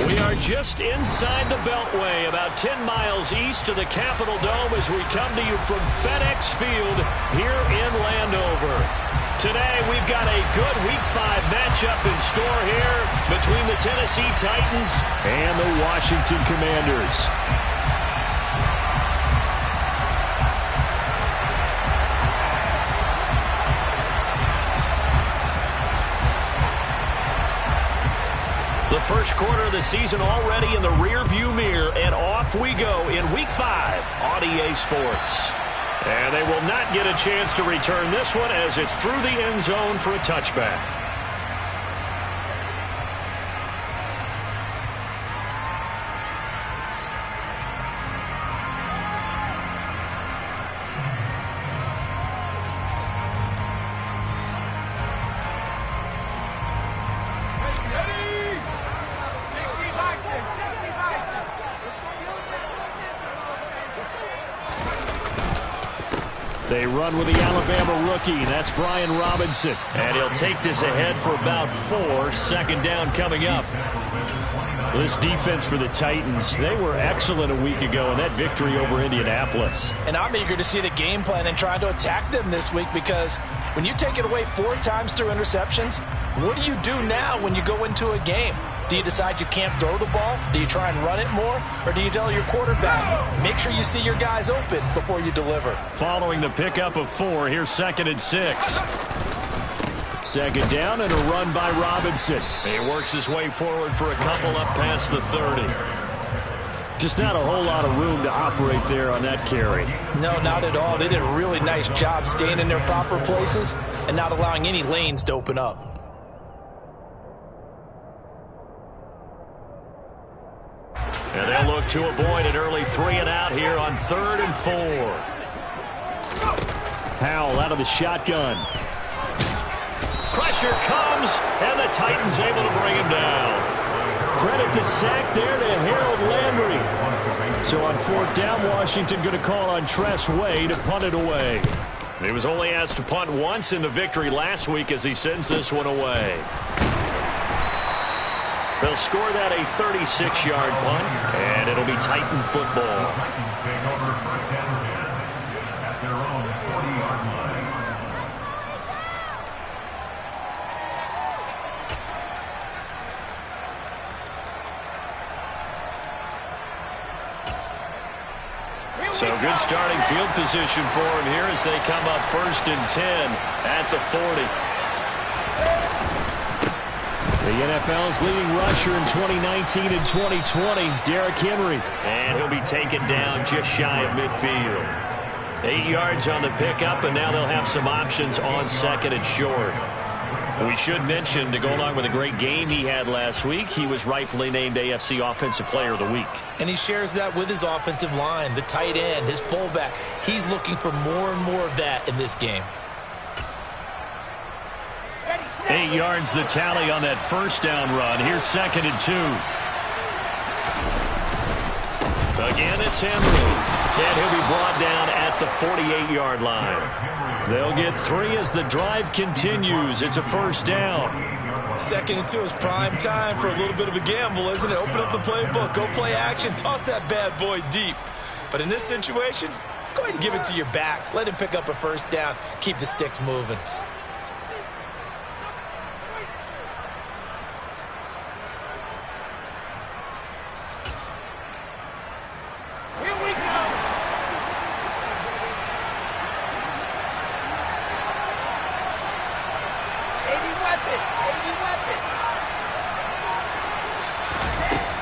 We are just inside the Beltway, about 10 miles east of the Capitol Dome as we come to you from FedEx Field here in Landover. Today, we've got a good Week 5 matchup in store here between the Tennessee Titans and the Washington Commanders. The first quarter of the season already in the rearview mirror, and off we go in Week 5 on EA Sports. And they will not get a chance to return this one as it's through the end zone for a touchback. They run with the Alabama rookie. That's Brian Robinson. And he'll take this ahead for about 4. Second down coming up. This defense for the Titans, they were excellent a week ago in that victory over Indianapolis. And I'm eager to see the game plan and try to attack them this week, because when you take it away 4 times through interceptions, what do you do now when you go into a game? Do you decide you can't throw the ball? Do you try and run it more? Or do you tell your quarterback, make sure you see your guys open before you deliver? Following the pickup of 4, here's 2nd and 6. Second down and a run by Robinson. He works his way forward for a couple up past the 30. Just not a whole lot of room to operate there on that carry. No, not at all. They did a really nice job staying in their proper places and not allowing any lanes to open up. And they'll look to avoid an early 3 and out here on 3rd and 4. Howell out of the shotgun. Pressure comes, and the Titans able to bring him down. Credit the sack there to Harold Landry. So on 4th down, Washington going to call on Tress Way to punt it away. He was only asked to punt once in the victory last week as he sends this one away. They'll score that a 36-yard punt, and it'll be Titan football. So good starting field position for him here as they come up 1st and 10 at the 40. The NFL's leading rusher in 2019 and 2020, Derrick Henry. And he'll be taken down just shy of midfield. 8 yards on the pickup, and now they'll have some options on 2nd and short. We should mention, to go along with a great game he had last week, he was rightfully named AFC Offensive Player of the Week. And he shares that with his offensive line, the tight end, his fullback. He's looking for more and more of that in this game. 8 yards the tally on that 1st down run. Here's 2nd and 2. Again, it's Henry. And he'll be brought down at the 48-yard line. They'll get 3 as the drive continues. It's a 1st down. 2nd and 2 is prime time for a little bit of a gamble, isn't it? Open up the playbook, go play action, toss that bad boy deep. But in this situation, go ahead and give it to your back. Let him pick up a 1st down. Keep the sticks moving.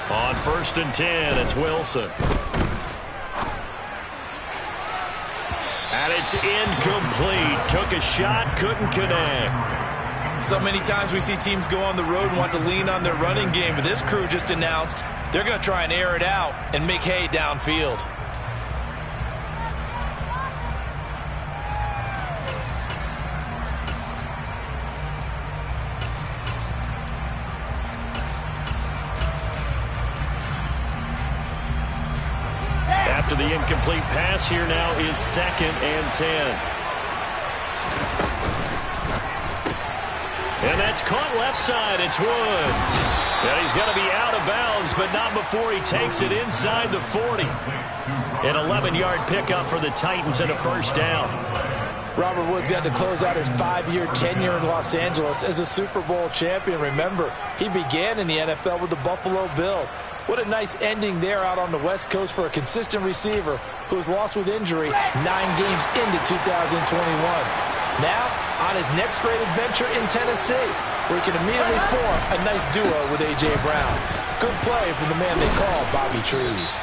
On 1st and 10, it's Wilson. And it's incomplete. Took a shot, couldn't connect. So many times we see teams go on the road and want to lean on their running game, but this crew just announced they're going to try and air it out and make hay downfield. After the incomplete pass, here now is 2nd and 10. And that's caught left side. It's Woods. And he's going to be out of bounds but not before he takes it inside the 40. An 11-yard pickup for the Titans and a first down. Robert Woods got to close out his 5-year tenure in Los Angeles as a Super Bowl champion. Remember, he began in the NFL with the Buffalo Bills. What a nice ending there out on the West Coast for a consistent receiver who was lost with injury 9 games into 2021. Now, on his next great adventure in Tennessee, where he can immediately form a nice duo with A.J. Brown. Good play from the man they call Bobby Trees.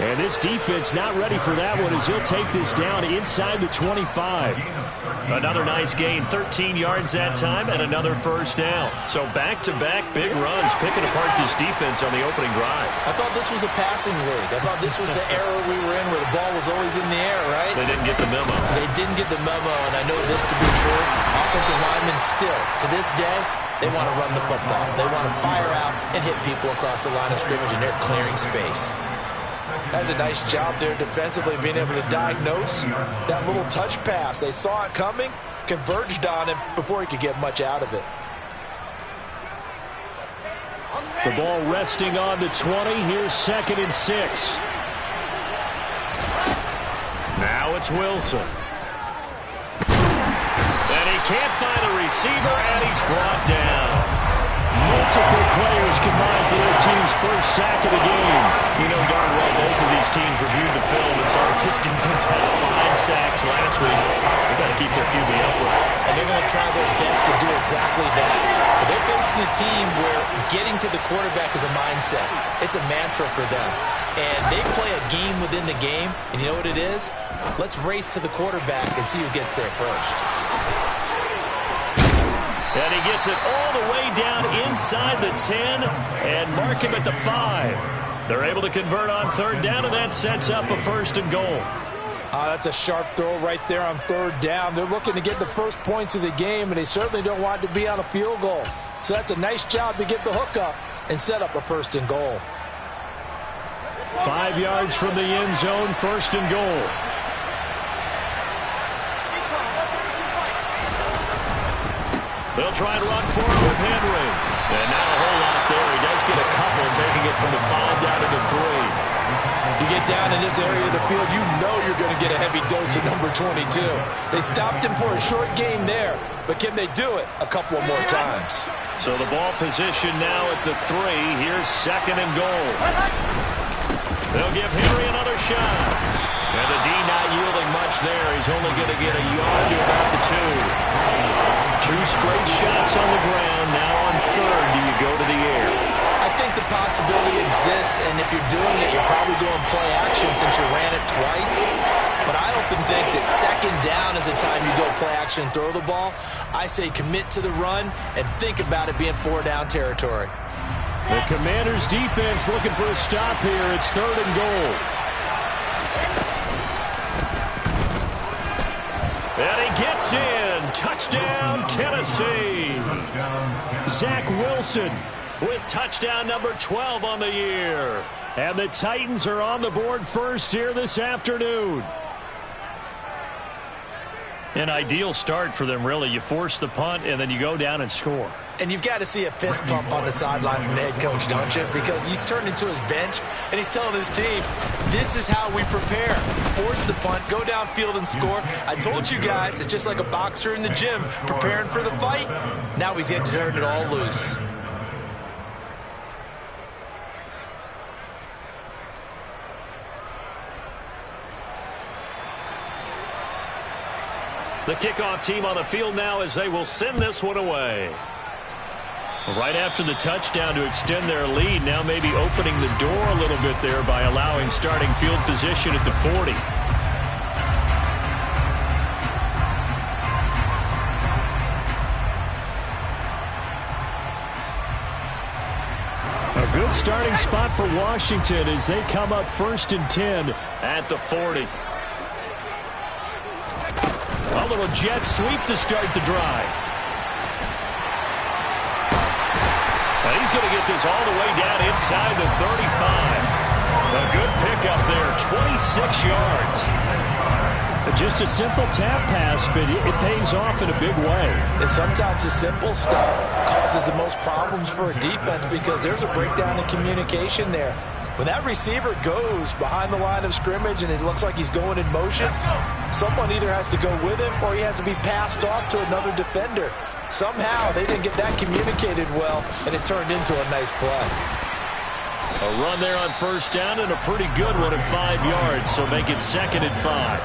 And this defense not ready for that one as he'll take this down inside the 25. Another nice gain, 13 yards that time, and another first down. So back-to-back big runs, picking apart this defense on the opening drive. I thought this was a passing league. I thought this was the era we were in where the ball was always in the air, right? They didn't get the memo. They didn't get the memo, and I know this to be true. Offensive linemen still, to this day, they want to run the football. They want to fire out and hit people across the line of scrimmage, and they're clearing space. That's a nice job there defensively, being able to diagnose that little touch pass. They saw it coming, converged on him before he could get much out of it. The ball resting on the 20. Here's 2nd and 6. Now it's Wilson. And he can't find a receiver, and he's brought down. Multiple players combined for their team's first sack of the game. You know darn well both of these teams reviewed the film and saw this defense had 5 sacks last week. They've got to keep their QB upright. And they're going to try their best to do exactly that. But they're facing a team where getting to the quarterback is a mindset. It's a mantra for them. And they play a game within the game. And you know what it is? Let's race to the quarterback and see who gets there first. And he gets it all the way down inside the 10 and mark him at the 5. They're able to convert on 3rd down, and that sets up a 1st and goal. That's a sharp throw right there on 3rd down. They're looking to get the first points of the game, and they certainly don't want to be on a field goal. So that's a nice job to get the hook up and set up a 1st and goal. 5 yards from the end zone, 1st and goal. They'll try and run for it with Henry. And not a whole lot there. He does get a couple, taking it from the 5 down to the 3. You get down in this area of the field, you know you're going to get a heavy dose of number 22. They stopped him for a short game there, but can they do it a couple of more times? So the ball position now at the 3. Here's 2nd and goal. They'll give Henry another shot. And the D not yielding much there. He's only going to get a yard to about the 2. 2 straight shots on the ground. Now on 3rd, do you go to the air? I think the possibility exists, and if you're doing it, you're probably doing play action since you ran it twice. But I often think that 2nd down is the time you go play action and throw the ball. I say commit to the run and think about it being 4-down territory. The Commanders' defense looking for a stop here. It's 3rd and goal. And he gets in. Touchdown, Tennessee. Zach Wilson with touchdown number 12 on the year. And the Titans are on the board first here this afternoon. An ideal start for them, really. You force the punt, and then you go down and score. And you've got to see a fist pump on the sideline from the head coach, don't you? Because he's turned into his bench, and he's telling his team, this is how we prepare. Force the punt, go downfield and score. I told you guys, it's just like a boxer in the gym preparing for the fight. Now we get to turn it all loose. The kickoff team on the field now as they will send this one away. Right after the touchdown to extend their lead, now maybe opening the door a little bit there by allowing starting field position at the 40. A good starting spot for Washington as they come up 1st and 10 at the 40. A little jet sweep to start the drive. And he's going to get this all the way down inside the 35. A good pickup there, 26 yards. Just a simple tap pass, but it pays off in a big way. And sometimes the simple stuff causes the most problems for a defense because there's a breakdown in communication there. When that receiver goes behind the line of scrimmage and it looks like he's going in motion, someone either has to go with him or he has to be passed off to another defender. Somehow they didn't get that communicated well, and it turned into a nice play. A run there on first down and a pretty good one at 5 yards, so make it 2nd and 5.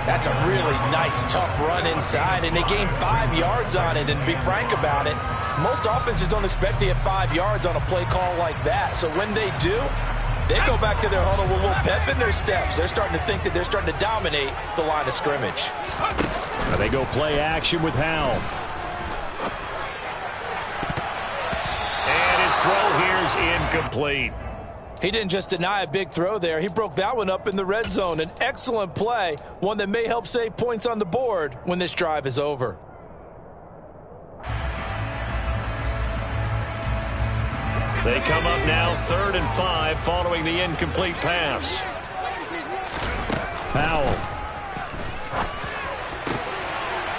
That's a really nice, tough run inside, and they gained 5 yards on it. And to be frank about it, most offenses don't expect to get 5 yards on a play call like that. So when they do, they go back to their huddle with a little pep in their steps. They're starting to think that they're starting to dominate the line of scrimmage. Now they go play action with Howell. And his throw here is incomplete. He didn't just deny a big throw there. He broke that one up in the red zone. An excellent play, one that may help save points on the board when this drive is over. They come up now 3rd and 5 following the incomplete pass. Powell.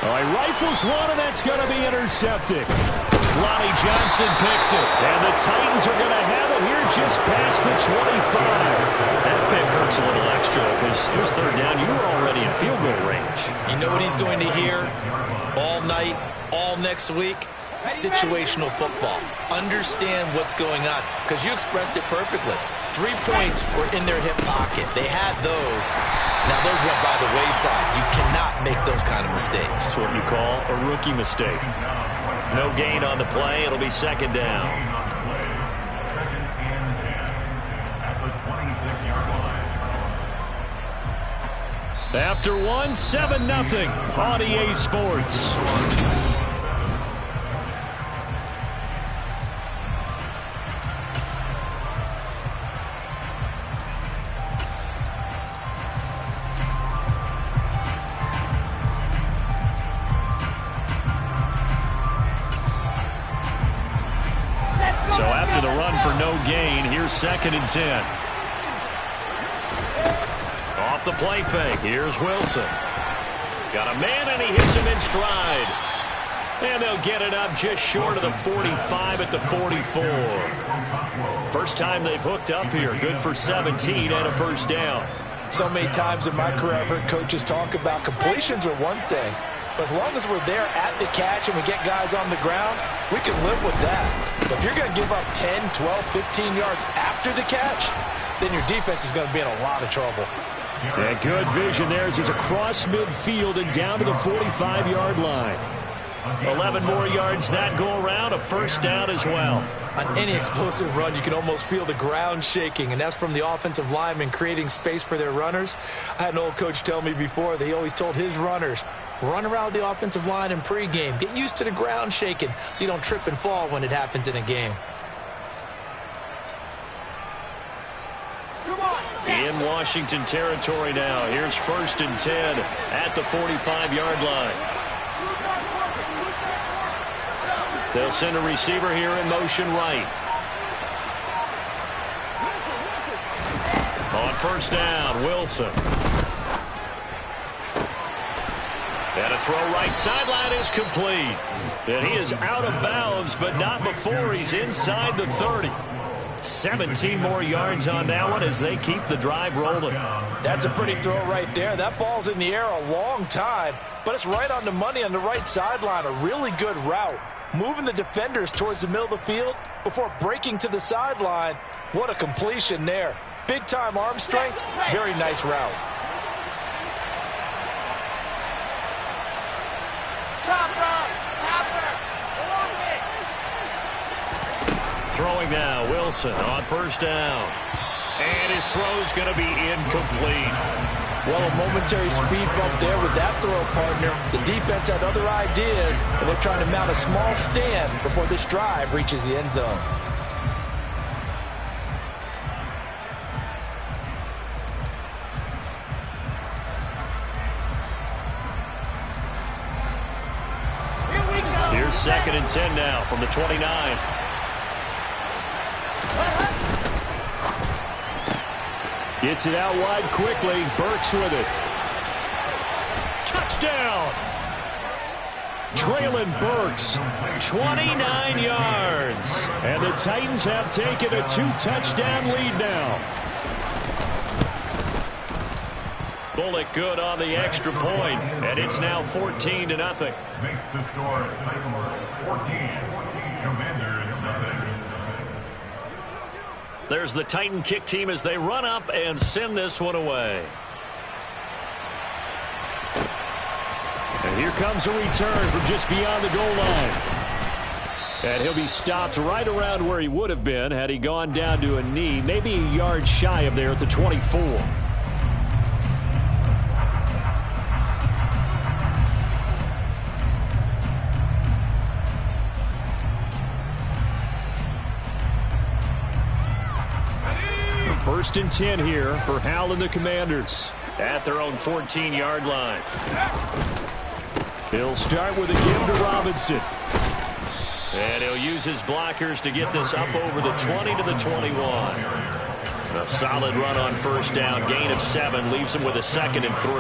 Oh, he rifles one, and that's going to be intercepted. Lonnie Johnson picks it, and the Titans are going to have it here just past the 25. That pick hurts a little extra because it was 3rd down. You were already in field goal range. You know what he's going to hear all night, all next week? Situational football. Understand what's going on, because you expressed it perfectly. 3 points were in their hip pocket. They had those. Now those went by the wayside. You cannot make those kind of mistakes. That's what you call a rookie mistake. No gain on the play. It'll be 2nd down. After 1, 7-0 on EA Sports. So after the run for no gain, here's 2nd and 10. Off the play fake, here's Wilson. Got a man, and he hits him in stride. And they'll get it up just short of the 45 at the 44. First time they've hooked up here. Good for 17 and a first down. So many times in my career I've heard coaches talk about completions are one thing. But as long as we're there at the catch and we get guys on the ground, we can live with that. But if you're going to give up 10, 12, 15 yards after the catch, then your defense is going to be in a lot of trouble. Yeah, good vision there as he's across midfield and down to the 45-yard line. 11 more yards that go around, a first down as well. On any explosive run, you can almost feel the ground shaking, and that's from the offensive linemen creating space for their runners. I had an old coach tell me before, they always told his runners, run around the offensive line in pregame. Get used to the ground shaking so you don't trip and fall when it happens in a game. In Washington territory now. Here's 1st and 10 at the 45-yard line. They'll send a receiver here in motion right. On first down, Wilson. And a throw right sideline is complete. And he is out of bounds, but not before he's inside the 30. 17 more yards on that one as they keep the drive rolling. That's a pretty throw right there. That ball's in the air a long time, but it's right on the money on the right sideline. A really good route. Moving the defenders towards the middle of the field before breaking to the sideline. What a completion there. Big-time arm strength. Very nice route. Throwing now, Wilson on first down. And his throw's going to be incomplete. Well, a momentary speed bump there with that throw partner. The defense had other ideas, and they're trying to mount a small stand before this drive reaches the end zone. Here's 2nd and 10 now from the 29. Gets it out wide quickly. Burks with it. touchdown. Traylon Burks, 29 yards. And the Titans have taken a 2-touchdown lead now. Bullock good on the extra point, and it's now 14-0. Makes the score Titans 14, Commanders nothing. There's the Titan kick team as they run up and send this one away. And here comes a return from just beyond the goal line. And he'll be stopped right around where he would have been had he gone down to a knee, maybe a yard shy of there at the 24. First and 10 here for Howell and the Commanders at their own 14-yard line. He'll start with a give to Robinson. And he'll use his blockers to get this up over the 20 to the 21. A solid run on first down. Gain of 7 leaves him with a 2nd and 3.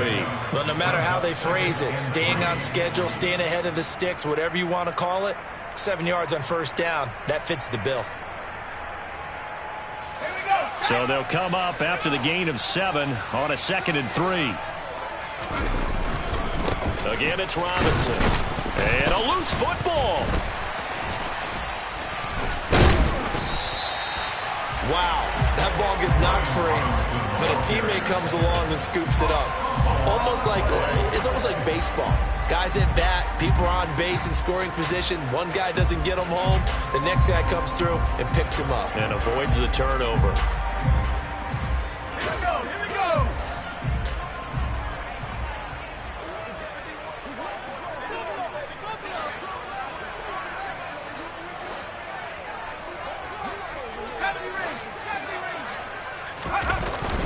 Well, no matter how they phrase it, staying on schedule, staying ahead of the sticks, whatever you want to call it, 7 yards on first down, that fits the bill. So they'll come up after the gain of 7 on a 2nd and 3. Again, it's Robinson. And a loose football. Wow, that ball gets knocked free, but a teammate comes along and scoops it up. It's almost like baseball. Guys at bat, people are on base in scoring position. One guy doesn't get him home. The next guy comes through and picks him up. And avoids the turnover.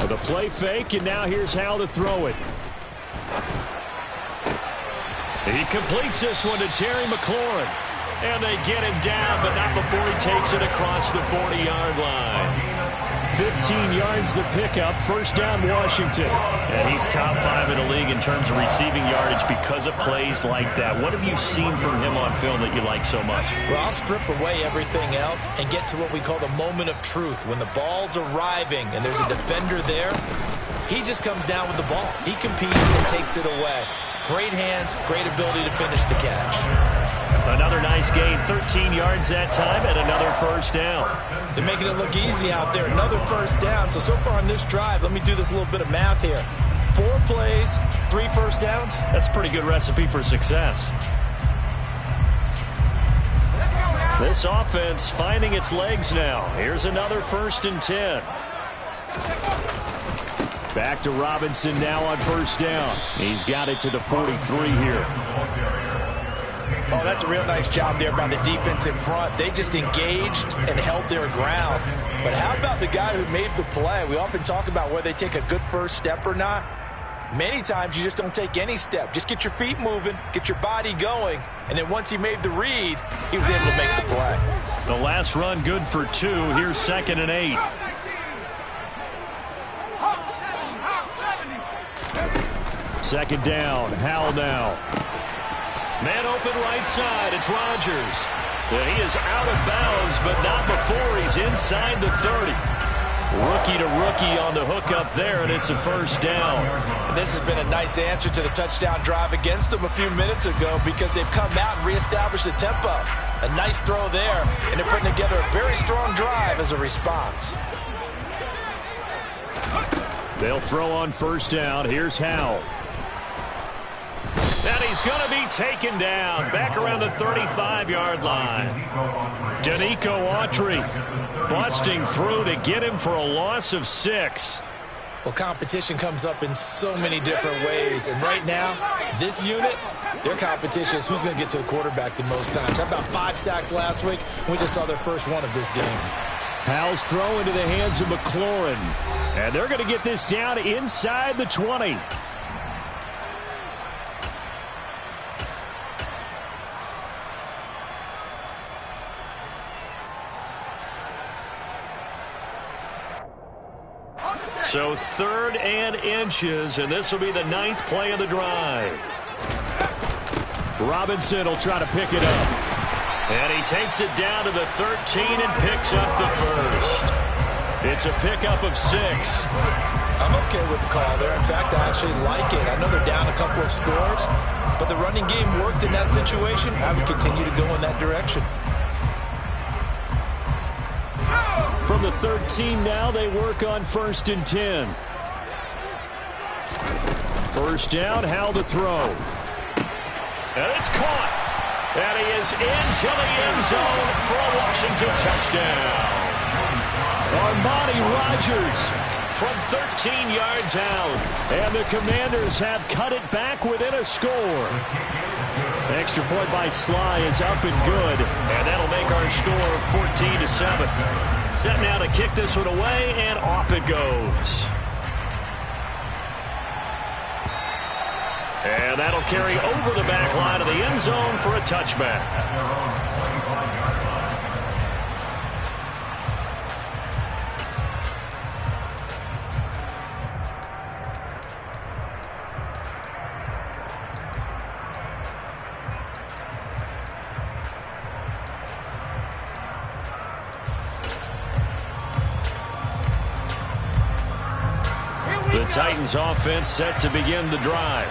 The play fake, and now here's Howell to throw it. He completes this one to Terry McLaurin. And they get him down, but not before he takes it across the 40-yard line. 15 yards the pickup, first down Washington. And he's top 5 in the league in terms of receiving yardage because of plays like that. What have you seen from him on film that you like so much? Well, I'll strip away everything else and get to what we call the moment of truth. When the ball's arriving and there's a defender there, he just comes down with the ball. He competes and takes it away. Great hands, great ability to finish the catch. Another nice gain, 13 yards that time, and another first down. They're making it look easy out there. Another first down. So far on this drive, let me do this little bit of math here. 4 plays, 3 first downs. That's a pretty good recipe for success. This offense finding its legs now. Here's another 1st and 10. Back to Robinson now on first down. He's got it to the 43 here. Oh, that's a real nice job there by the defense in front. They just engaged and held their ground. But how about the guy who made the play? We often talk about whether they take a good first step or not. Many times you just don't take any step. Just get your feet moving, get your body going, and then once he made the read, he was able to make the play. The last run good for 2. Here's 2nd and 8. Second down, Howell now. Man open right side, it's Rodgers. And he is out of bounds, but not before he's inside the 30. Rookie to rookie on the hook up there, and it's a first down. And this has been a nice answer to the touchdown drive against them a few minutes ago because they've come out and reestablished the tempo. A nice throw there, and they're putting together a very strong drive as a response. They'll throw on first down. Here's Howell. And he's going to be taken down back around the 35-yard line. Danico Autry busting through to get him for a loss of 6. Well, competition comes up in so many different ways. And right now, this unit, their competition is who's going to get to a quarterback the most times. How about 5 sacks last week? We just saw their first one of this game. Howell's throw into the hands of McLaurin. And they're going to get this down inside the 20. So 3rd and inches, and this will be the 9th play of the drive. Robinson will try to pick it up. And he takes it down to the 13 and picks up the first. It's a pickup of 6. I'm okay with the call there. In fact, I actually like it. I know they're down a couple of scores, but the running game worked in that situation. I would continue to go in that direction. From the 13 now, they work on 1st and 10. First down, Howell to throw. And it's caught. And he is into the end zone for a Washington touchdown. Armani Rogers from 13 yards out. And the Commanders have cut it back within a score. The extra point by Sly is up and good. And that'll make our score 14-7. Set now to kick this one away, and off it goes. And that'll carry over the back line of the end zone for a touchback. The Titans offense set to begin the drive.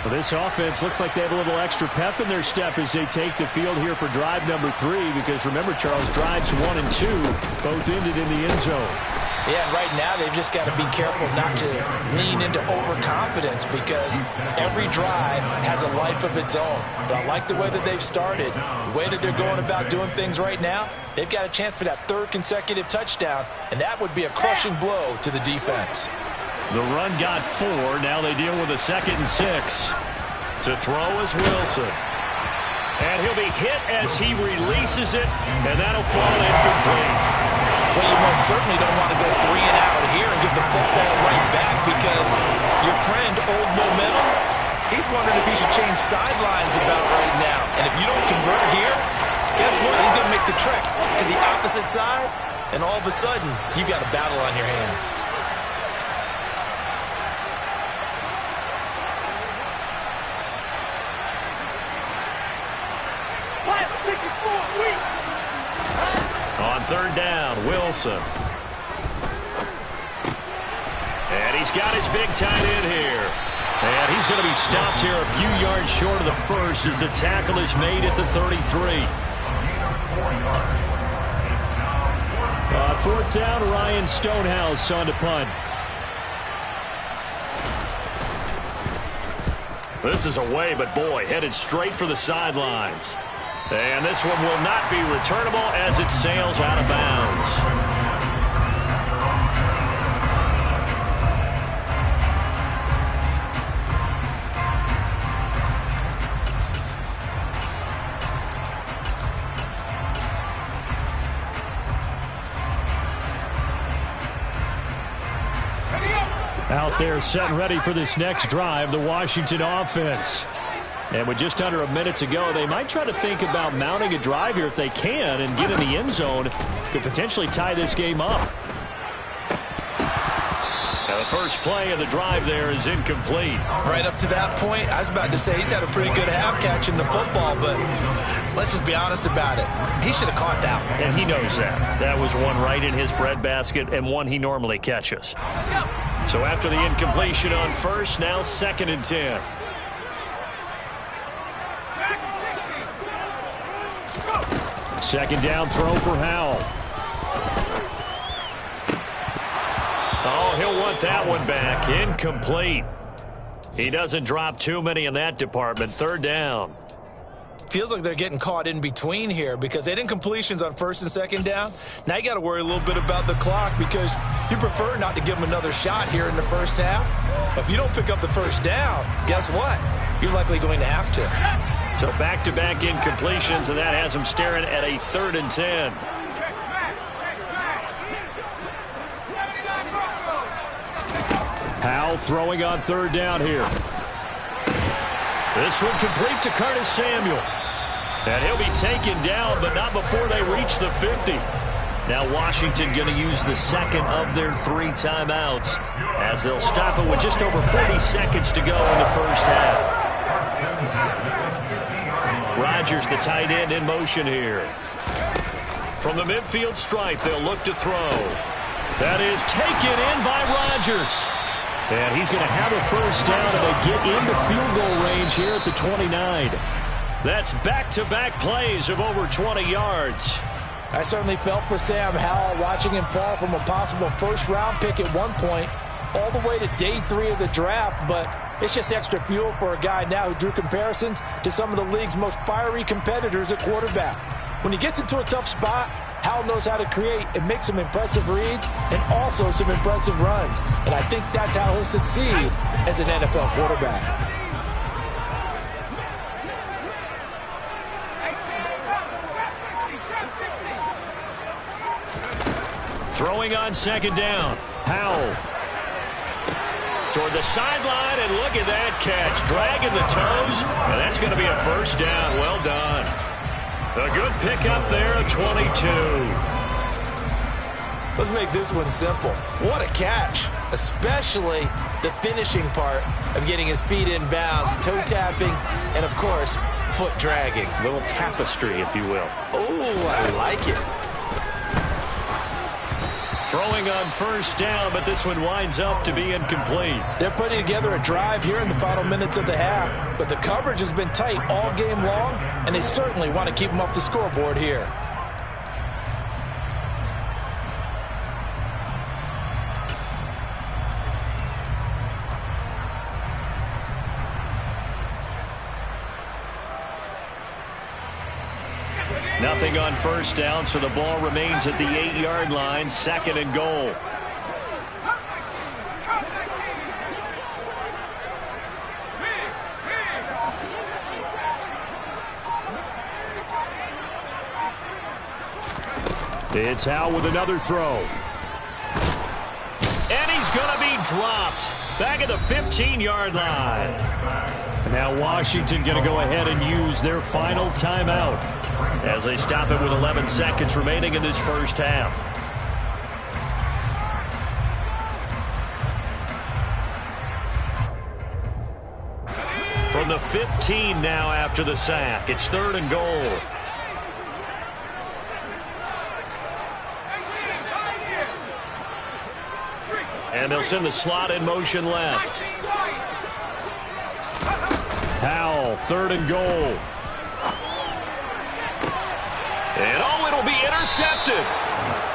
Well, this offense looks like they have a little extra pep in their step as they take the field here for drive number 3, because remember, Charles, drives 1 and 2 both ended in the end zone. Yeah, right now they've just got to be careful not to lean into overconfidence, because every drive has a life of its own. But I like the way that they've started, the way that they're going about doing things right now. They've got a chance for that 3rd consecutive touchdown, and that would be a crushing blow to the defense. The run got 4. Now they deal with a 2nd and 6. To throw is Wilson. And he'll be hit as he releases it, and that'll fall incomplete. Well, you most certainly don't want to go 3 and out here and give the football right back, because your friend, Old Momentum, he's wondering if he should change sidelines about right now. And if you don't convert here, guess what? He's going to make the trek to the opposite side, and all of a sudden, you've got a battle on your hands. On 3rd down, Wilson. And he's got his big tight end here. And he's going to be stopped here a few yards short of the first as the tackle is made at the 33. 4th down, Ryan Stonehouse on to punt. This is away, but boy, headed straight for the sidelines. And this one will not be returnable as it sails out of bounds. Out there set and ready for this next drive, the Washington offense. And with just under a minute to go, they might try to think about mounting a drive here if they can and get in the end zone. Could potentially tie this game up. Now the first play of the drive there is incomplete. Right up to that point, I was about to say he's had a pretty good half catching the football, but let's just be honest about it. He should have caught that one. And he knows that. That was one right in his breadbasket and one he normally catches. So after the incompletion on first, now 2nd and 10. Second down throw for Howell. Oh, he'll want that one back. Incomplete. He doesn't drop too many in that department. 3rd down. Feels like they're getting caught in between here, because they didn't completions on 1st and 2nd down. Now you got to worry a little bit about the clock, because you prefer not to give them another shot here in the first half. But if you don't pick up the 1st down, guess what? You're likely going to have to. So back-to-back incompletions, and that has them staring at a 3rd and 10. Howell throwing on 3rd down here. This one complete to Curtis Samuel. And he'll be taken down, but not before they reach the 50. Now Washington going to use the 2nd of their 3 timeouts as they'll stop it with just over 40 seconds to go in the first half. Rodgers, the tight end, in motion here. From the midfield stripe, they'll look to throw. That is taken in by Rodgers. And he's going to have a first down, and they get into field goal range here at the 29. That's back-to-back plays of over 20 yards. I certainly felt for Sam Howell watching him fall from a possible first-round pick at one point all the way to day 3 of the draft, but it's just extra fuel for a guy now who drew comparisons to some of the league's most fiery competitors at quarterback. When he gets into a tough spot, Howell knows how to create and make some impressive reads and also some impressive runs. And I think that's how he'll succeed as an NFL quarterback. Throwing on second down. Howell toward the sideline, and look at that catch. Dragging the toes, and that's going to be a first down. Well done. A good pickup there of 22. Let's make this one simple. What a catch, especially the finishing part of getting his feet in bounds, toe tapping, and of course, foot dragging. Little tapestry, if you will. Oh, I like it. Throwing on first down, but this one winds up to be incomplete. They're putting together a drive here in the final minutes of the half, but the coverage has been tight all game long, and they certainly want to keep them off the scoreboard here. Nothing on first down, so the ball remains at the 8-yard line, 2nd and goal. It's Howell with another throw. And he's going to be dropped back at the 15-yard line. And now Washington going to go ahead and use their final timeout as they stop it with 11 seconds remaining in this first half. From the 15 now after the sack, it's 3rd and goal. And they'll send the slot in motion left. Howell, 3rd and goal. And oh, it'll be intercepted.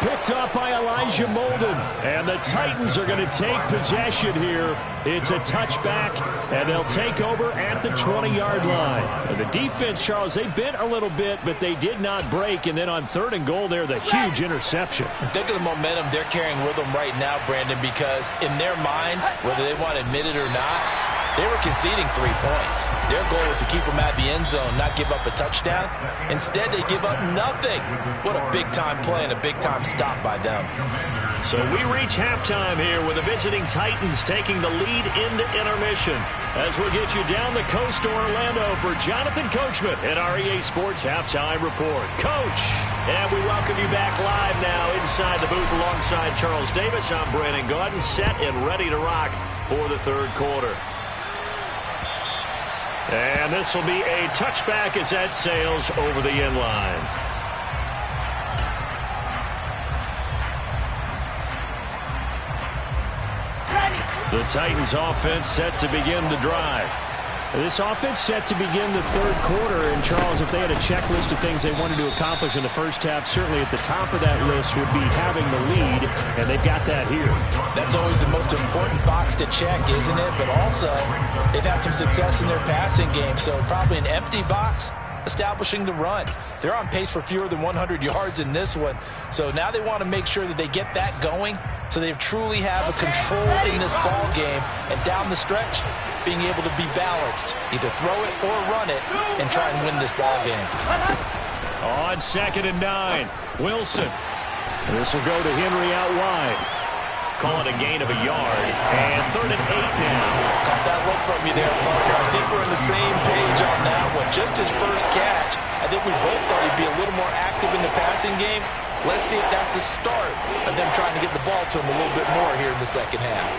Picked up by Elijah Molden. And the Titans are going to take possession here. It's a touchback, and they'll take over at the 20-yard line. And the defense, Charles, they bent a little bit, but they did not break. And then on 3rd and goal there, the huge interception. Think of the momentum they're carrying with them right now, Brandon, because in their mind, whether they want to admit it or not, they were conceding 3 points. Their goal was to keep them at the end zone, not give up a touchdown. Instead, they give up nothing. What a big-time play and a big-time stop by them. So we reach halftime here with the visiting Titans taking the lead into intermission. As we'll get you down the coast to Orlando for Jonathan Coachman at our EA Sports Halftime Report. Coach, and we welcome you back live now inside the booth alongside Charles Davis. I'm Brandon Gaudin, set and ready to rock for the 3rd quarter. And this will be a touchback as that sails over the end line. The Titans offense set to begin the drive. This offense set to begin the 3rd quarter. And, Charles, if they had a checklist of things they wanted to accomplish in the first half, certainly at the top of that list would be having the lead, and they've got that here. That's always the most important box to check, isn't it? But also, they've had some success in their passing game, so probably an empty box establishing the run. They're on pace for fewer than 100 yards in this one, so now they want to make sure that they get that going so they truly have a control in this ball game, and down the stretch, being able to be balanced, either throw it or run it, and try and win this ball game. On 2nd and 9, Wilson. This will go to Henry out wide. Call it a gain of a yard. And 3rd and 8 now. Caught that look from you there, partner. I think we're on the same page on that one. Just his first catch. I think we both thought he'd be a little more active in the passing game. Let's see if that's the start of them trying to get the ball to him a little bit more here in the second half.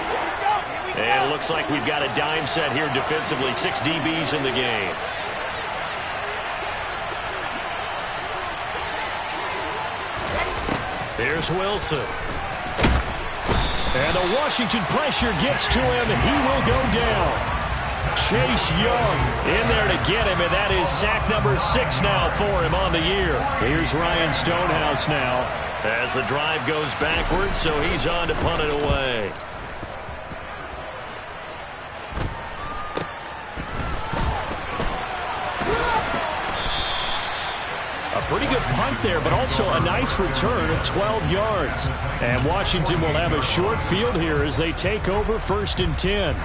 And it looks like we've got a dime set here defensively. 6 DBs in the game. Here's Wilson. And the Washington pressure gets to him, and he will go down. Chase Young in there to get him, and that is sack number 6 now for him on the year. Here's Ryan Stonehouse now as the drive goes backwards, so he's on to punt it away. A pretty good punt there, but also a nice return of 12 yards. And Washington will have a short field here as they take over 1st and 10.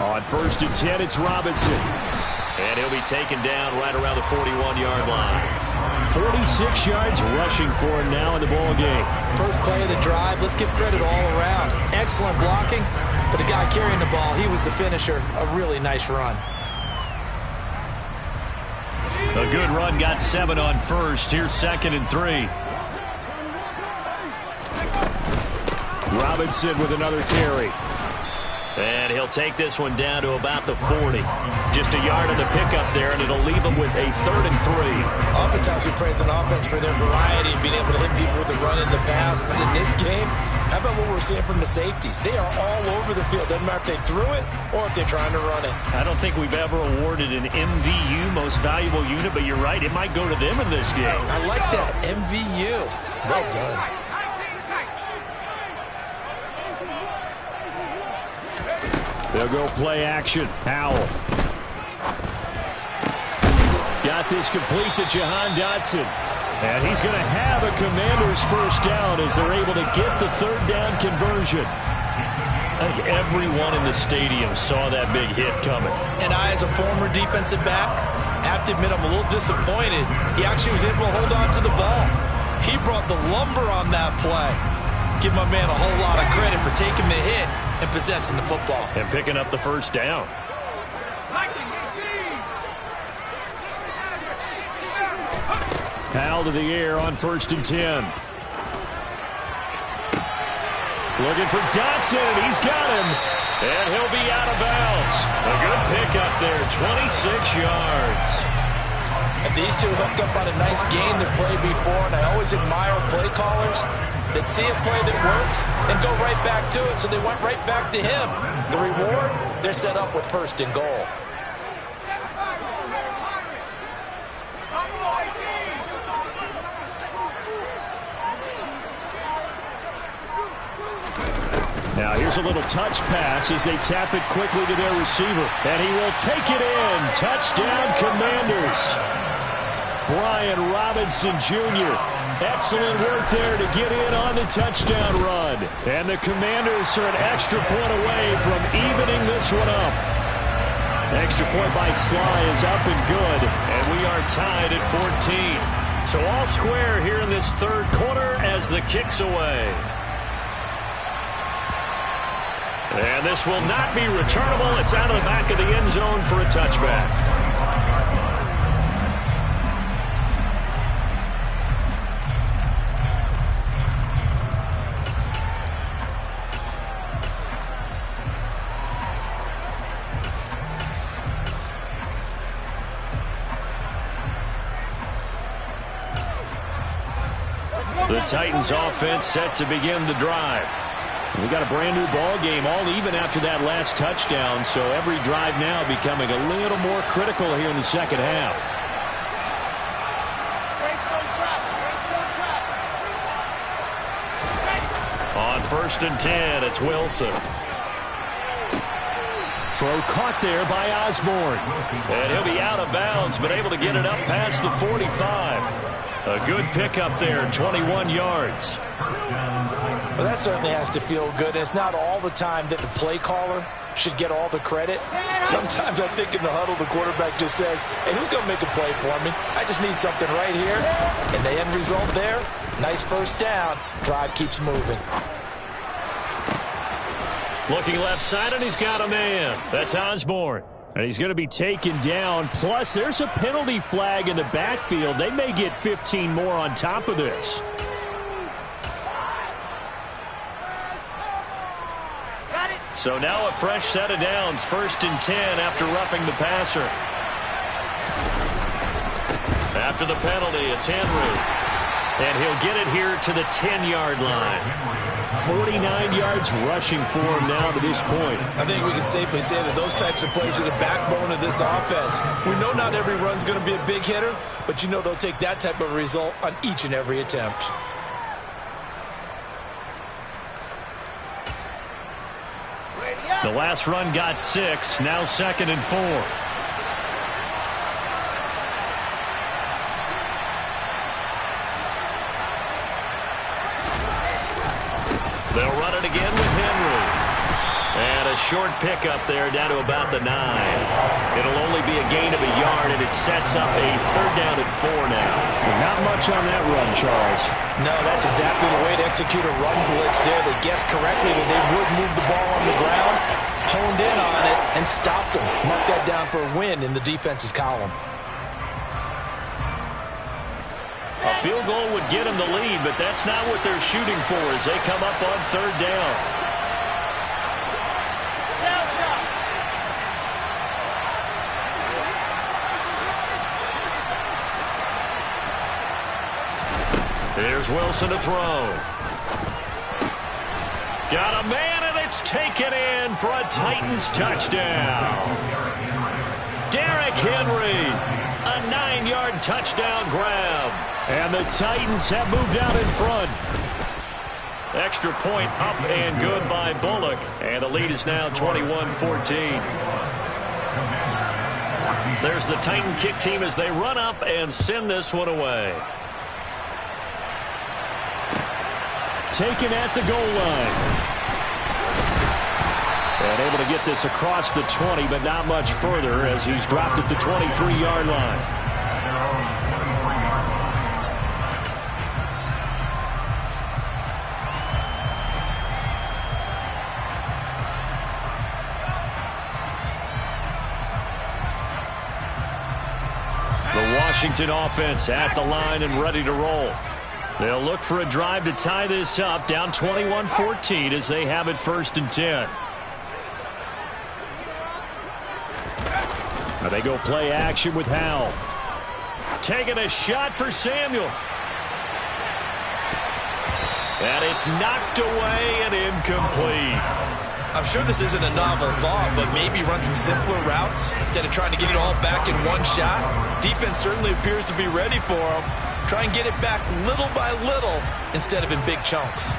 On 1st and 10, it's Robinson. And he'll be taken down right around the 41-yard line. 46 yards rushing for him now in the ball game. First play of the drive, let's give credit all around. Excellent blocking, but the guy carrying the ball, he was the finisher. A really nice run. A good run, got 7 on 1st. Here's 2nd and 3. Robinson with another carry. And he'll take this one down to about the 40. Just a yard on the pickup there, and it'll leave him with a 3rd and 3. Oftentimes we praise an offense for their variety and being able to hit people with the run in the pass. But in this game, how about what we're seeing from the safeties? They are all over the field. Doesn't matter if they threw it or if they're trying to run it. I don't think we've ever awarded an MVU, most valuable unit, but you're right, it might go to them in this game. I like that, MVU. Well done. They'll go play action. Howell. Got this complete to Jahan Dotson. And he's going to have a Commanders first down as they're able to get the 3rd down conversion. I think everyone in the stadium saw that big hit coming. And I, as a former defensive back, have to admit I'm a little disappointed. He actually was able to hold on to the ball. He brought the lumber on that play. Give my man a whole lot of credit for taking the hit and possessing the football. And picking up the first down. Howell to the air on 1st and 10. Looking for Dotson, and he's got him. And he'll be out of bounds. A good pickup there, 26 yards. And these two hooked up on a nice game that played before, and I always admire play callers that see a play that works and go right back to it. So they went right back to him. The reward, they're set up with 1st and goal. Now here's a little touch pass as they tap it quickly to their receiver. And he will take it in. Touchdown, Commanders. Brian Robinson Jr. Excellent work there to get in on the touchdown run. And the Commanders are an extra point away from evening this one up. Extra point by Sly is up and good. And we are tied at 14. So all square here in this 3rd quarter as the kick's away. And this will not be returnable. It's out of the back of the end zone for a touchback. The Titans offense set to begin the drive. We got a brand new ball game, all even after that last touchdown, so every drive now becoming a little more critical here in the 2nd half. On 1st and 10, it's Wilson. Throw caught there by Osborne. And he'll be out of bounds, but able to get it up past the 45. A good pickup there, 21 yards. Well, that certainly has to feel good. It's not all the time that the play caller should get all the credit. Sometimes I think in the huddle, the quarterback just says, hey, who's going to make a play for me? I just need something right here. And the end result there, nice first down. Drive keeps moving. Looking left side, and he's got a man. That's Osborne. And he's going to be taken down. Plus, there's a penalty flag in the backfield. They may get 15 more on top of this. So now a fresh set of downs. 1st and 10 after roughing the passer. After the penalty, it's Henry. And he'll get it here to the 10-yard line. 49 yards rushing for him now to this point. I think we can safely say that those types of plays are the backbone of this offense. We know not every run's going to be a big hitter, but you know they'll take that type of result on each and every attempt. The last run got 6, now 2nd and 4. They'll run it again with Henry. And a short pickup there down to about the 9. It'll only be a gain of a yard, and it sets up a 3rd down and 4 now. Not much on that run, Charles. No, that's exactly the way to execute a run blitz there. They guessed correctly that they would move the ball on the ground, honed in on it, and stopped them. Mark that down for a win in the defense's column. A field goal would get them the lead, but that's not what they're shooting for as they come up on 3rd down. Here's Wilson to throw. Got a man, and it's taken in for a Titans touchdown. Derrick Henry, a 9-yard touchdown grab. And the Titans have moved out in front. Extra point up and good by Bullock. And the lead is now 21-14. There's the Titan kick team as they run up and send this one away. Taken at the goal line. And able to get this across the 20, but not much further as he's dropped at the 23-yard line. The Washington offense at the line and ready to roll. They'll look for a drive to tie this up, down 21-14 as they have it 1st and 10. Now they go play action with Howell. Taking a shot for Samuel. And it's knocked away and incomplete. I'm sure this isn't a novel thought, but maybe run some simpler routes instead of trying to get it all back in one shot. Defense certainly appears to be ready for him. Try and get it back little by little instead of in big chunks.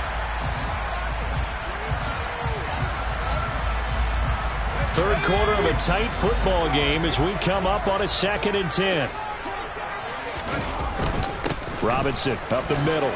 Third quarter of a tight football game as we come up on a 2nd and 10. Robinson up the middle.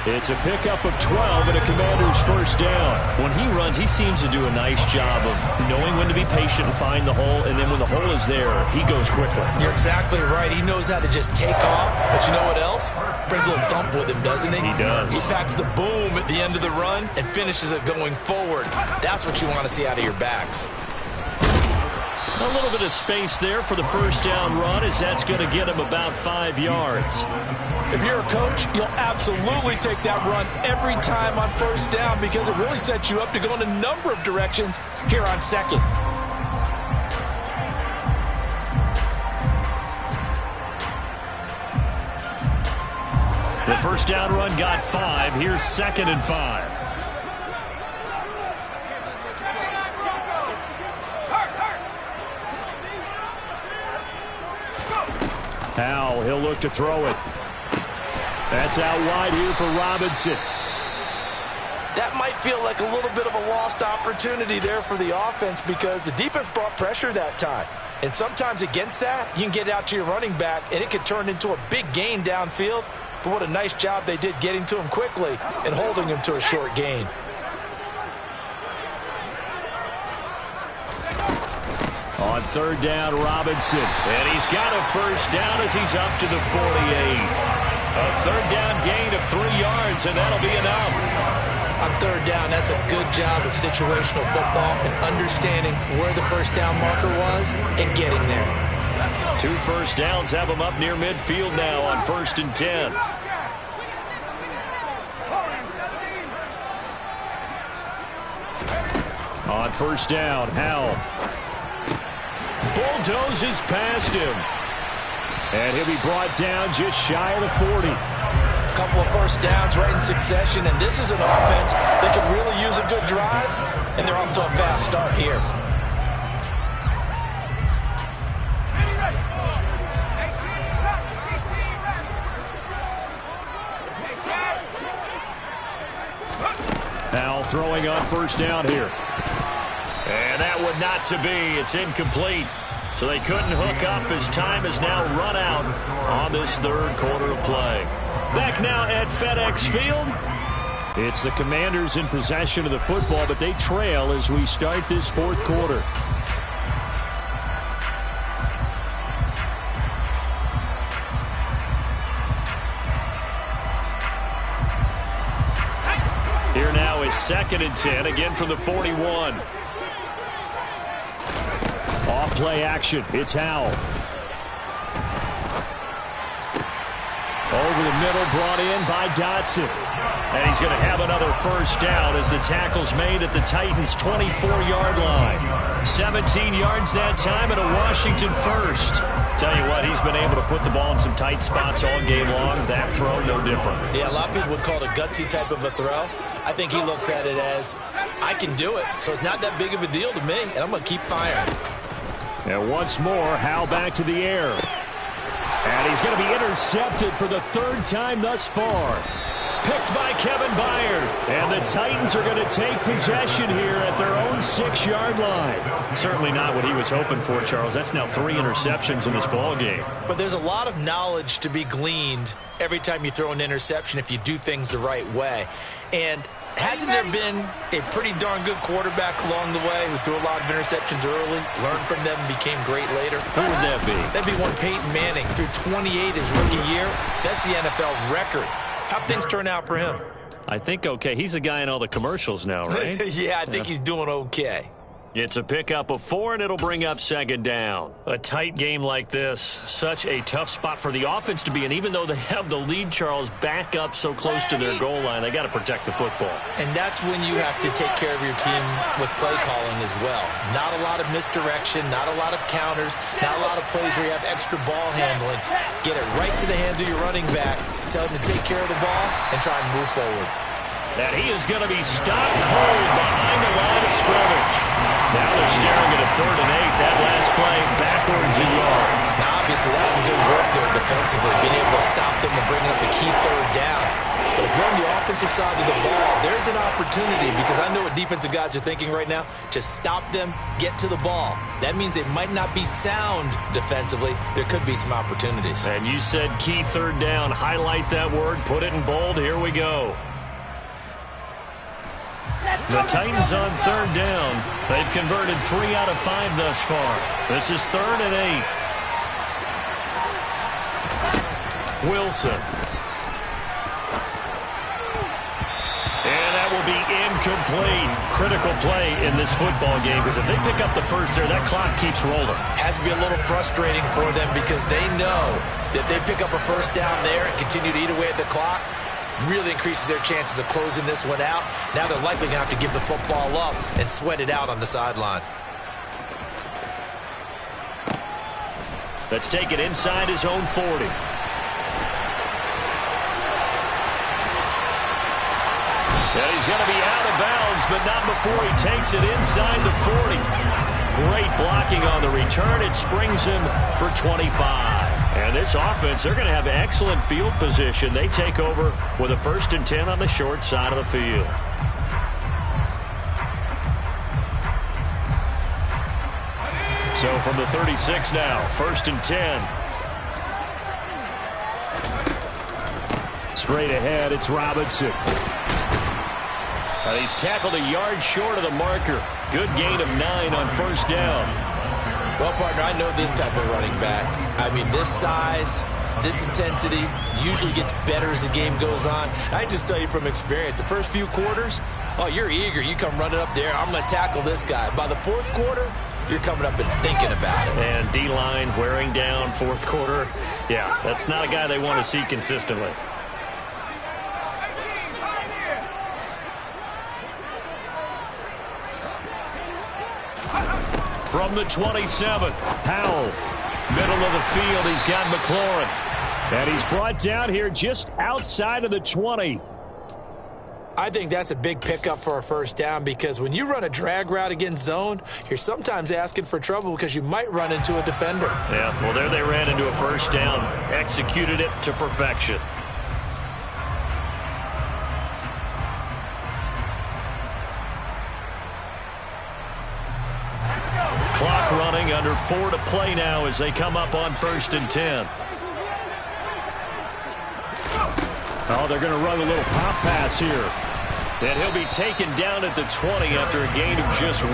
It's a pickup of 12 and a Commander's 1st down. When he runs, he seems to do a nice job of knowing when to be patient and find the hole, and then when the hole is there, he goes quickly. You're exactly right. He knows how to just take off, but you know what else? Brings a little thump with him, doesn't he? He does. He packs the boom at the end of the run and finishes it going forward. That's what you want to see out of your backs. A little bit of space there for the 1st down run as that's going to get him about 5 yards. If you're a coach, you'll absolutely take that run every time on 1st down because it really sets you up to go in a number of directions here on 2nd. The 1st down run got 5. Here's 2nd and 5. Howell, he'll look to throw it. That's out wide here for Robinson. That might feel like a little bit of a lost opportunity there for the offense because the defense brought pressure that time. And sometimes against that, you can get out to your running back, and it could turn into a big gain downfield. But what a nice job they did getting to him quickly and holding him to a short gain. On 3rd down, Robinson. And he's got a 1st down as he's up to the 48. A 3rd down gain of 3 yards, and that'll be enough. On 3rd that's a good job of situational football and understanding where the first down marker was and getting there. 2 first downs have them up near midfield now on 1st and 10. On 1st down, Howell bulldozes past him. And he'll be brought down just shy of the 40. A couple of first downs right in succession, and this is an offense that could really use a good drive, and they're off to a fast start here. Howell throwing on 1st down here. And that one not to be. It's incomplete. So they couldn't hook up as time has now run out on this 3rd quarter of play. Back now at FedEx Field. It's the Commanders in possession of the football, but they trail as we start this 4th quarter. Here now is 2nd and 10, again from the 41. Off play action. It's Howell. Over the middle, brought in by Dotson. And he's going to have another first down as the tackle's made at the Titans' 24-yard line. 17 yards that time and a Washington first. Tell you what, he's been able to put the ball in some tight spots all game long. That throw, no different. Yeah, a lot of people would call it a gutsy type of a throw. I think he looks at it as, I can do it, so it's not that big of a deal to me, and I'm going to keep firing. And once more, Howell back to the air. And he's going to be intercepted for the 3rd time thus far. Picked by Kevin Byard. And the Titans are going to take possession here at their own 6-yard line. Certainly not what he was hoping for, Charles. That's now 3 interceptions in this ball game. But there's a lot of knowledge to be gleaned every time you throw an interception if you do things the right way. And hasn't there been a pretty darn good quarterback along the way who threw a lot of interceptions early, learned from them, and became great later? Who would that be? That'd be one Peyton Manning. Threw 28 his rookie year. That's the NFL record. How'd things turn out for him? I think okay. He's a guy in all the commercials now, right? Yeah, I think he's doing okay. It's a pickup of 4, and it'll bring up 2nd down. A tight game like this, such a tough spot for the offense to be in. Even though they have the lead, Charles, back up so close to their goal line, they got to protect the football. And that's when you have to take care of your team with play calling as well. Not a lot of misdirection, not a lot of counters, not a lot of plays where you have extra ball handling. Get it right to the hands of your running back, tell him to take care of the ball, and try and move forward. And he is going to be stopped cold behind the line of scrimmage. Now they're staring at a 3rd and 8. That last play backwards a yard. Now, obviously, that's some good work there defensively, being able to stop them and bring up the key 3rd down. But if you're on the offensive side of the ball, there's an opportunity, because I know what defensive guys are thinking right now. Just stop them, get to the ball. That means they might not be sound defensively. There could be some opportunities. And you said key 3rd down. Highlight that word. Put it in bold. Here we go. The Titans on 3rd down. They've converted 3 out of 5 thus far. This is 3rd and 8. Wilson. And that will be incomplete. Critical play in this football game, because if they pick up the first there, that clock keeps rolling. Has to be a little frustrating for them, because they know that they pick up a first down there and continue to eat away at the clock, really increases their chances of closing this one out. Now they're likely going to have to give the football up and sweat it out on the sideline. Let's take it inside his own 40. And he's going to be out of bounds, but not before he takes it inside the 40. Great blocking on the return. It springs him for 25. And this offense, they're going to have excellent field position. They take over with a 1st and 10 on the short side of the field. So from the 36 now, 1st and 10. Straight ahead, it's Robinson. And he's tackled a yard short of the marker. Good gain of 9 on 1st down. Well, partner, I know this type of running back. I mean, this size, this intensity usually gets better as the game goes on. I just tell you from experience, the first few quarters, Oh, you're eager. You come running up there. I'm going to tackle this guy. By the fourth quarter, you're coming up and thinking about it. And D-line wearing down fourth quarter. Yeah, that's not a guy they want to see consistently. From the 27, Powell. Middle of the field, he's got McLaurin. And he's brought down here just outside of the 20. I think that's a big pickup for a first down because when you run a drag route against zone, you're sometimes asking for trouble because you might run into a defender. Yeah, well, there they ran into a first down. Executed it to perfection. Clock running, under 4 to play now as they come up on 1st and 10. Oh, they're going to run a little pop pass here. And he'll be taken down at the 20 after a gain of just 1.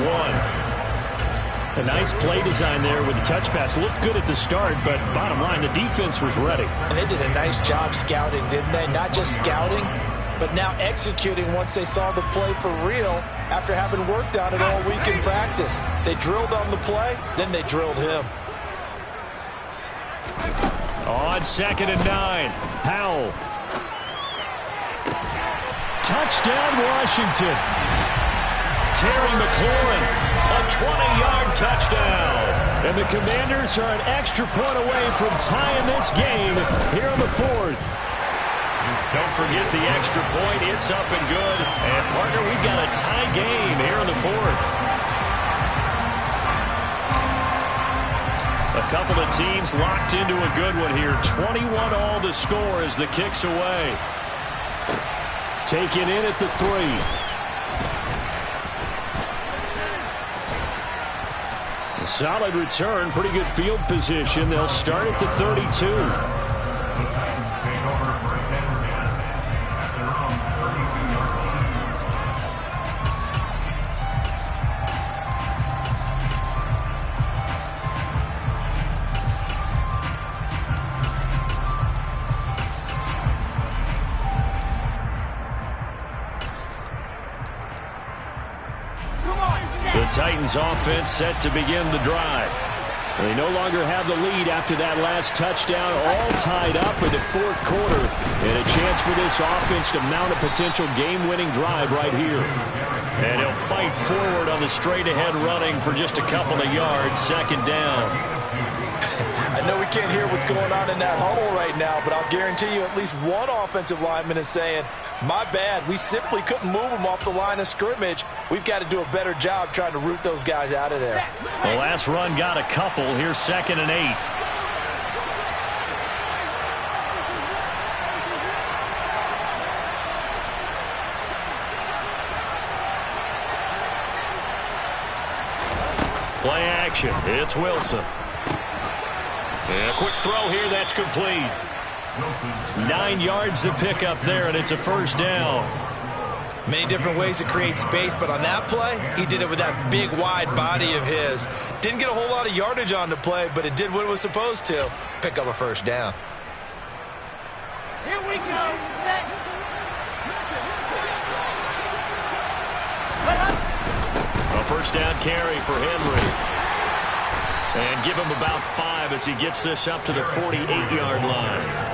A nice play design there with the touch pass. Looked good at the start, but bottom line, the defense was ready. And they did a nice job scouting, didn't they? Not just scouting, but now executing once they saw the play for real after having worked on it all week in practice. They drilled on the play, then they drilled him. On 2nd and 9, Powell. Touchdown, Washington. Terry McLaurin, a 20-yard touchdown. And the Commanders are an extra point away from tying this game here in the 4th. Don't forget the extra point. It's up and good. And, partner, we've got a tie game here in the 4th. A couple of teams locked into a good one here. 21 all the score as the kick's away. Taken in at the 3. A solid return, pretty good field position. They'll start at the 32. The Titans offense set to begin the drive. They no longer have the lead after that last touchdown, all tied up in the 4th quarter. And a chance for this offense to mount a potential game-winning drive right here. And he'll fight forward on the straight-ahead running for just a couple of yards, 2nd down. I know we can't hear what's going on in that huddle right now, but I'll guarantee you at least one offensive lineman is saying, my bad, we simply couldn't move them off the line of scrimmage. We've got to do a better job trying to root those guys out of there. The last run got a couple. Here's 2nd and 8. Play action. It's Wilson. And a quick throw here. That's complete. 9 yards to pick up there, and it's a first down. Many different ways to create space, but on that play, he did it with that big, wide body of his. Didn't get a whole lot of yardage on the play, but it did what it was supposed to. Pick up a first down. Here we go. Set. A first down carry for Henry. And give him about 5 as he gets this up to the 48-yard line.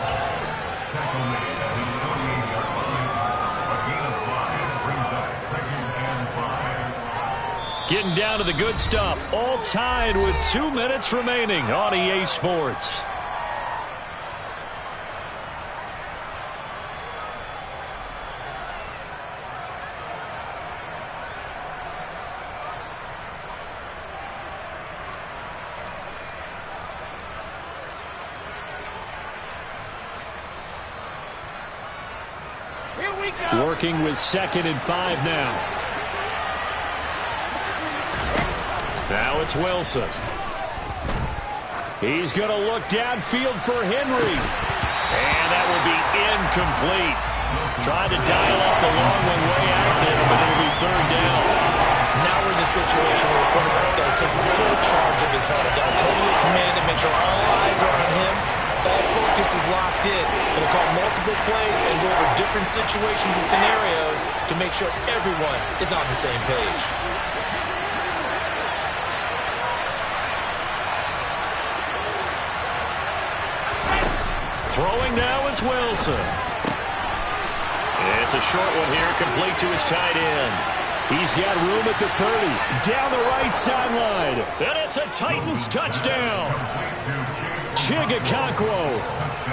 Getting down to the good stuff. All tied with 2 minutes remaining on EA Sports. Here we go. Working with 2nd and 5 now. Now it's Wilson. He's going to look downfield for Henry. And that will be incomplete. Trying to dial up the long one way out there, but it'll be 3rd down. Now we're in the situation where the quarterback's got to take full charge of his huddle. Got to totally command and make sure all eyes are on him. All focus is locked in. Going to call multiple plays and go over different situations and scenarios to make sure everyone is on the same page. Throwing now is Wilson. It's a short one here, complete to his tight end. He's got room at the 30, down the right sideline. And it's a Titans touchdown. Chigakonkwo,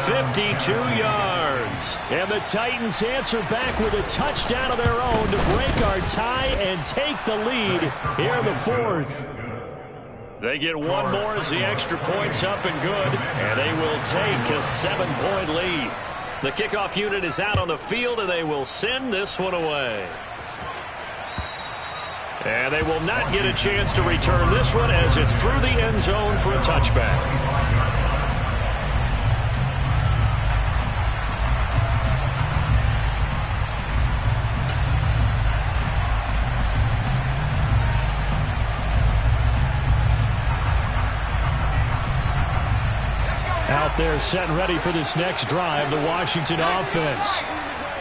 52 yards. And the Titans answer back with a touchdown of their own to break our tie and take the lead here in the fourth. They get one more as the extra point's up and good, and they will take a 7-point lead. The kickoff unit is out on the field, and they will send this one away. And they will not get a chance to return this one as it's through the end zone for a touchback. Out there set and ready for this next drive, the Washington offense.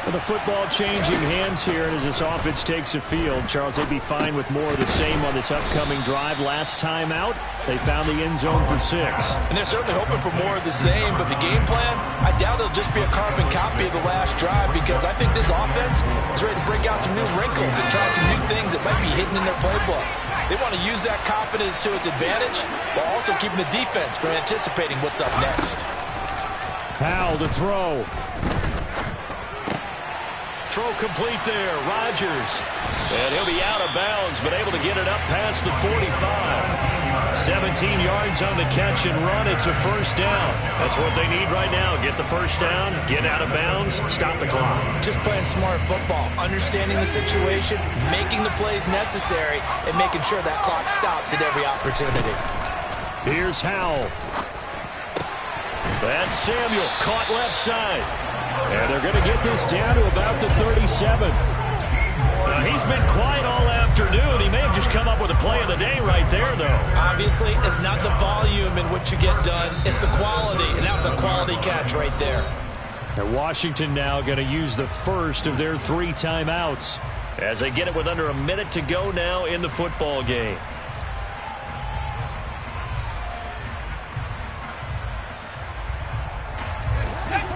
With the football changing hands here, and as this offense takes the field, Charles, they'd be fine with more of the same on this upcoming drive. Last time out, they found the end zone for 6. And they're certainly hoping for more of the same, but the game plan, I doubt it'll just be a carbon copy of the last drive, because I think this offense is ready to break out some new wrinkles and try some new things that might be hidden in their playbook. They want to use that confidence to its advantage while also keeping the defense from anticipating what's up next. Powell to throw. Throw complete there. Rodgers. And he'll be out of bounds, but able to get it up past the 45. 17 yards on the catch and run. It's a first down. That's what they need right now. Get the first down, get out of bounds, stop the clock. Just playing smart football, understanding the situation, making the plays necessary, and making sure that clock stops at every opportunity. Here's Howell. That's Samuel, caught left side. And they're going to get this down to about the 37. Now, he's been quiet all afternoon. He may have just come up with a play of the day right there, though. Obviously, it's not the volume in which you get done. It's the quality, and that was a quality catch right there. And Washington now going to use the first of their 3 timeouts as they get it with under a minute to go now in the football game.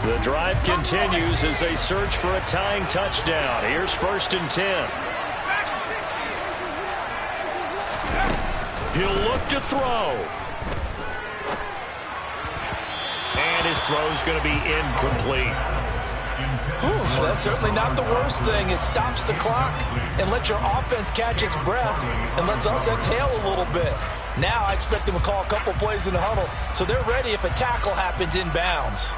The drive continues as they search for a tying touchdown. Here's 1st and 10. He'll look to throw. And his throw's going to be incomplete. That's certainly not the worst thing. It stops the clock and lets your offense catch its breath and lets us exhale a little bit. Now I expect them to call a couple plays in the huddle so they're ready if a tackle happens inbounds.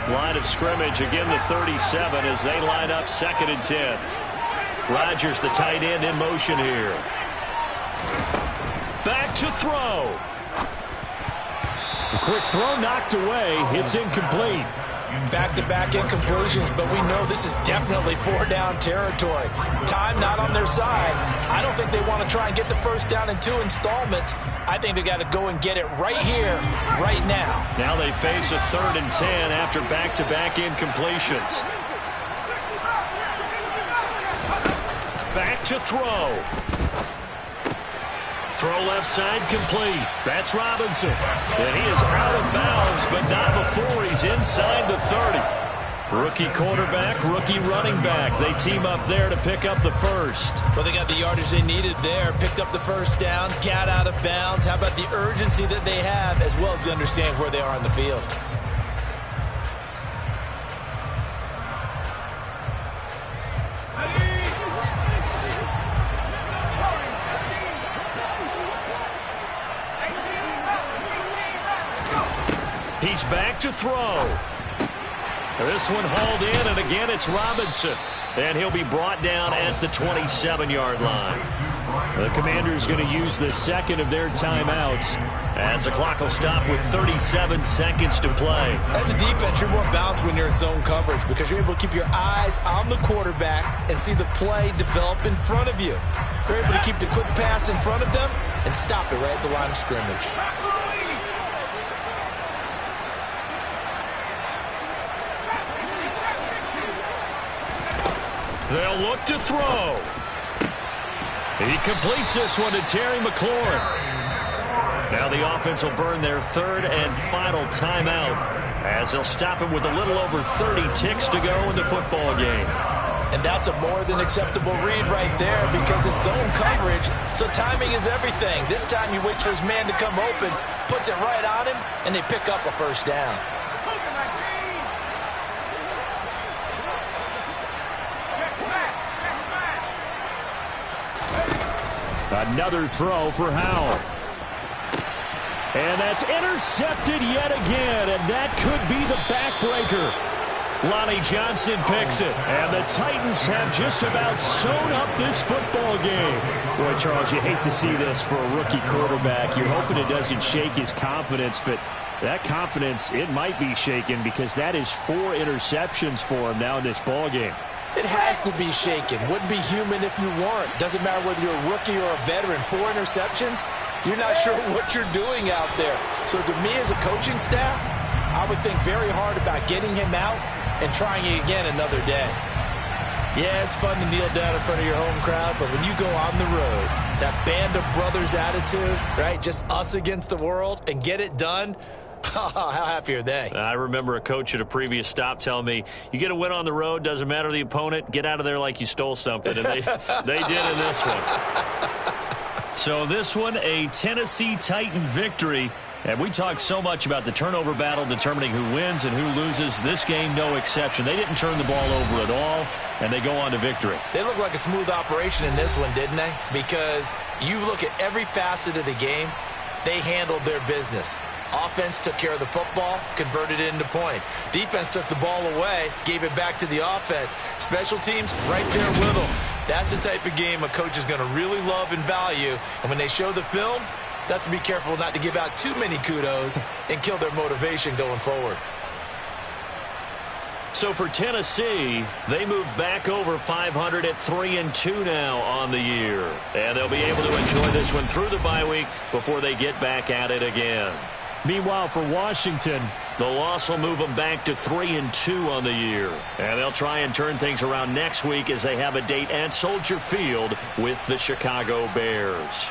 Line of scrimmage, again the 37 as they line up 2nd and 10. Rodgers, the tight end, in motion here. Back to throw. A quick throw knocked away. It's incomplete. Back-to-back incompletions, but we know this is definitely 4-down territory. Time not on their side. I don't think they want to try and get the first down in 2 installments. I think they got to go and get it right here, right now. Now they face a 3rd and 10 after back-to-back incompletions. Back to throw. Throw left side complete. That's Robinson. And he is out of bounds, but not before he's inside the 30. Rookie quarterback, rookie running back. They team up there to pick up the first. Well, they got the yardage they needed there. Picked up the first down, got out of bounds. How about the urgency that they have, as well as understand where they are on the field? He's back to throw. This one hauled in, and again it's Robinson. And he'll be brought down at the 27-yard line. The Commanders going to use the second of their timeouts as the clock will stop with 37 seconds to play. As a defense, you're more balanced when you're in zone coverage because you're able to keep your eyes on the quarterback and see the play develop in front of you. You're able to keep the quick pass in front of them and stop it right at the line of scrimmage. They'll look to throw. He completes this one to Terry McLaurin. Now the offense will burn their third and final timeout as they'll stop him with a little over 30 ticks to go in the football game. And that's a more than acceptable read right there because it's zone coverage, so timing is everything. This time he waits for his man to come open, puts it right on him, and they pick up a first down. Another throw for Howell. And that's intercepted yet again, and that could be the backbreaker. Lonnie Johnson picks it, and the Titans have just about sewn up this football game. Boy, Charles, you hate to see this for a rookie quarterback. You're hoping it doesn't shake his confidence, but that confidence, it might be shaken because that is 4 interceptions for him now in this ball game. It has to be shaken. Wouldn't be human if you weren't. Doesn't matter whether you're a rookie or a veteran. 4 interceptions, you're not sure what you're doing out there. So to me as a coaching staff, I would think very hard about getting him out and trying it again another day. Yeah, it's fun to kneel down in front of your home crowd, but when you go on the road, that band of brothers attitude, right, just us against the world and get it done, how happy are they? I remember a coach at a previous stop telling me, you get a win on the road, doesn't matter the opponent, get out of there like you stole something. And they did in this one. So this one, a Tennessee Titan victory. And we talked so much about the turnover battle determining who wins and who loses. This game, no exception. They didn't turn the ball over at all, and they go on to victory. They look like a smooth operation in this one, didn't they? Because you look at every facet of the game, they handled their business. Offense took care of the football, converted it into points. Defense took the ball away, gave it back to the offense. Special teams right there with them. That's the type of game a coach is going to really love and value. And when they show the film, they have to be careful not to give out too many kudos and kill their motivation going forward. So for Tennessee, they move back over 500 at 3-2 now on the year. And they'll be able to enjoy this one through the bye week before they get back at it again. Meanwhile, for Washington, the loss will move them back to 3-2 on the year. And they'll try and turn things around next week as they have a date at Soldier Field with the Chicago Bears.